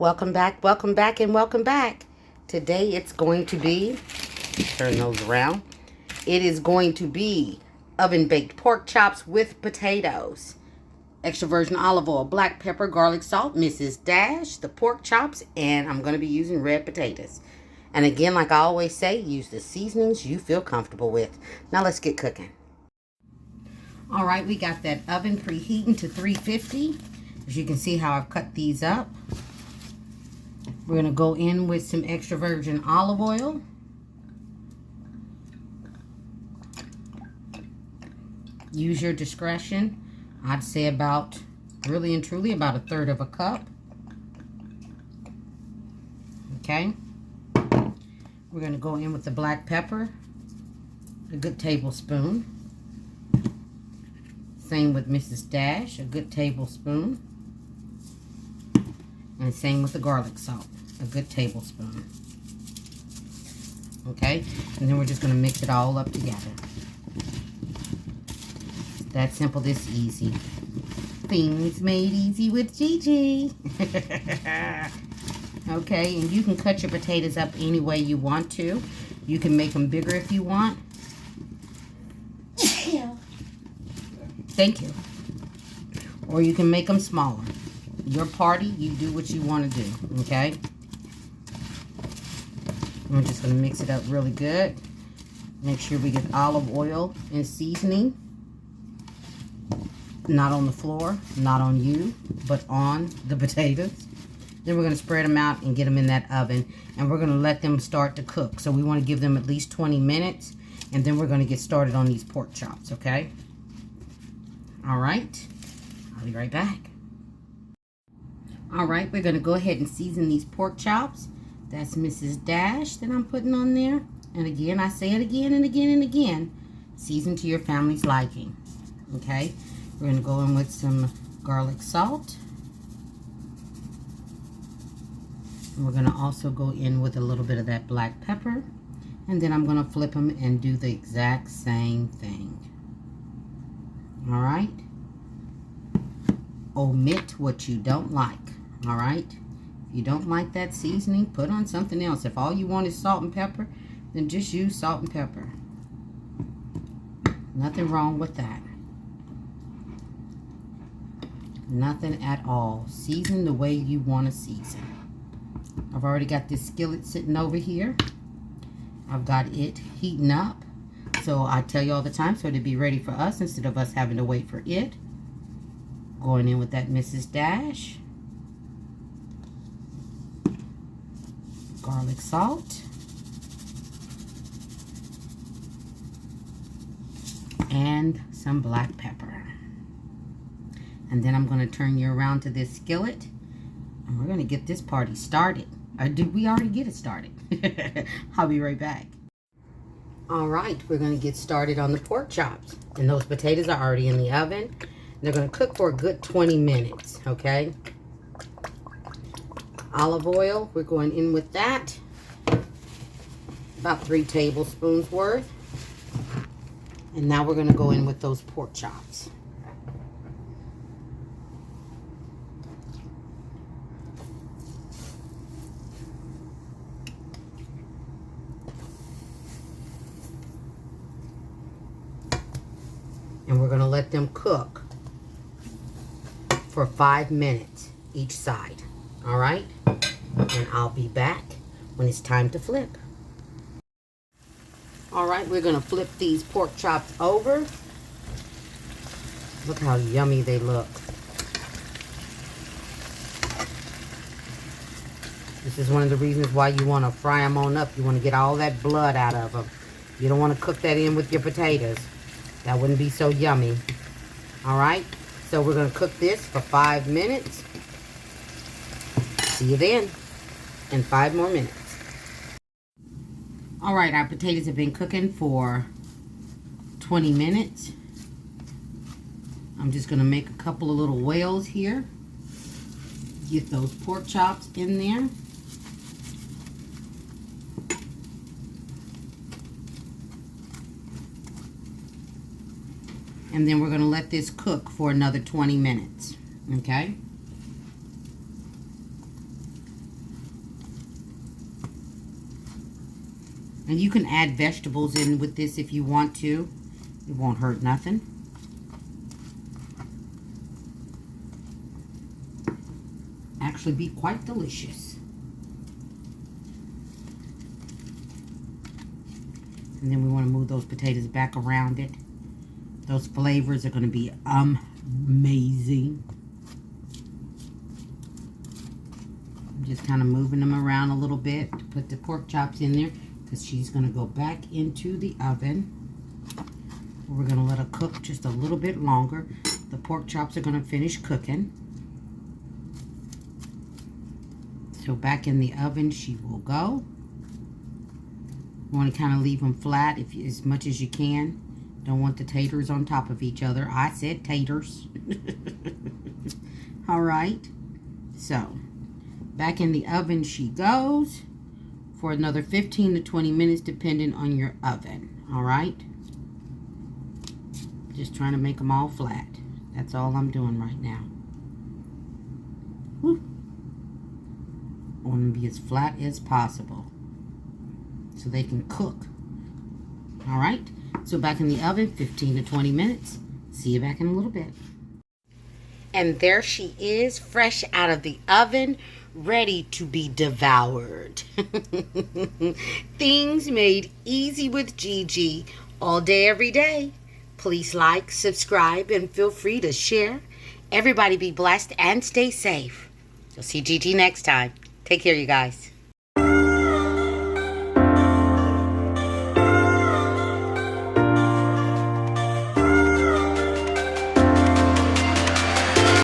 welcome back, and welcome back. Today it's going to be, turn those around. It is going to be oven baked pork chops with potatoes. Extra virgin olive oil, black pepper, garlic salt, Mrs. Dash, the pork chops, and I'm going to be using red potatoes. And again, like I always say, use the seasonings you feel comfortable with. Now let's get cooking. All right, we got that oven preheating to 350. As you can see how I've cut these up. We're going to go in with some extra virgin olive oil. Use your discretion. I'd say about, really and truly, about 1/3 of a cup. Okay. We're going to go in with the black pepper, a good tablespoon. Same with Mrs. Dash, a good tablespoon. And same with the garlic salt, a good tablespoon. Okay, and then we're just going to mix it all up together. It's that simple, this easy. Things made easy with Gigi. Okay, and you can cut your potatoes up any way you want to. You can make them bigger if you want. Thank you. Or you can make them smaller. Your party, you do what you want to do, okay? We're just going to mix it up really good. Make sure we get olive oil and seasoning. Not on the floor, not on you, but on the potatoes. Then we're going to spread them out and get them in that oven. And we're going to let them start to cook. So we want to give them at least 20 minutes. And then we're going to get started on these pork chops, okay? All right. I'll be right back. All right, we're going to go ahead and season these pork chops. That's Mrs. Dash that I'm putting on there. And again, I say it again and again and again. Season to your family's liking. Okay? We're going to go in with some garlic salt. And we're going to also go in with a little bit of that black pepper. And then I'm going to flip them and do the exact same thing. All right? Omit what you don't like. All right? If you don't like that seasoning, put on something else. If all you want is salt and pepper, then just use salt and pepper. Nothing wrong with that. Nothing at all. Season the way you want to season. I've already got this skillet sitting over here. I've got it heating up. So I tell you all the time, so to be ready for us instead of us having to wait for it. Going in with that Mrs. Dash. Garlic salt. And some black pepper. And then I'm going to turn you around to this skillet. And we're going to get this party started. Or did we already get it started? I'll be right back. All right, we're going to get started on the pork chops. And those potatoes are already in the oven. They're going to cook for a good 20 minutes, okay? Olive oil, we're going in with that. About 3 tablespoons worth. And now we're going to go in with those pork chops. And we're going to let them cook for 5 minutes each side. All right? And I'll be back when it's time to flip. All right, we're going to flip these pork chops over. Look how yummy they look. This is one of the reasons why you want to fry them on up. You want to get all that blood out of them. You don't want to cook that in with your potatoes. That wouldn't be so yummy. All right, so we're going to cook this for 5 minutes. See you then in 5 more minutes. All right, our potatoes have been cooking for 20 minutes. I'm just going to make a couple of little wells here. Get those pork chops in there. And then we're going to let this cook for another 20 minutes. Okay? And you can add vegetables in with this if you want to. It won't hurt nothing. Actually be quite delicious. And then we want to move those potatoes back around it. Those flavors are going to be amazing. I'm just kind of moving them around a little bit to put the pork chops in there, because she's going to go back into the oven. We're going to let her cook just a little bit longer. The pork chops are going to finish cooking. So back in the oven she will go. You want to kind of leave them flat as much as you can. Don't want the taters on top of each other. I said taters. All right. So back in the oven she goes for another 15 to 20 minutes depending on your oven. All right. Just trying to make them all flat. That's all I'm doing right now. Woo. I want them to be as flat as possible so they can cook. All right. So back in the oven, 15 to 20 minutes. See you back in a little bit. And there she is, fresh out of the oven, ready to be devoured. Things made easy with Gigi all day, every day. Please like, subscribe, and feel free to share. Everybody be blessed and stay safe. You'll see Gigi next time. Take care, you guys.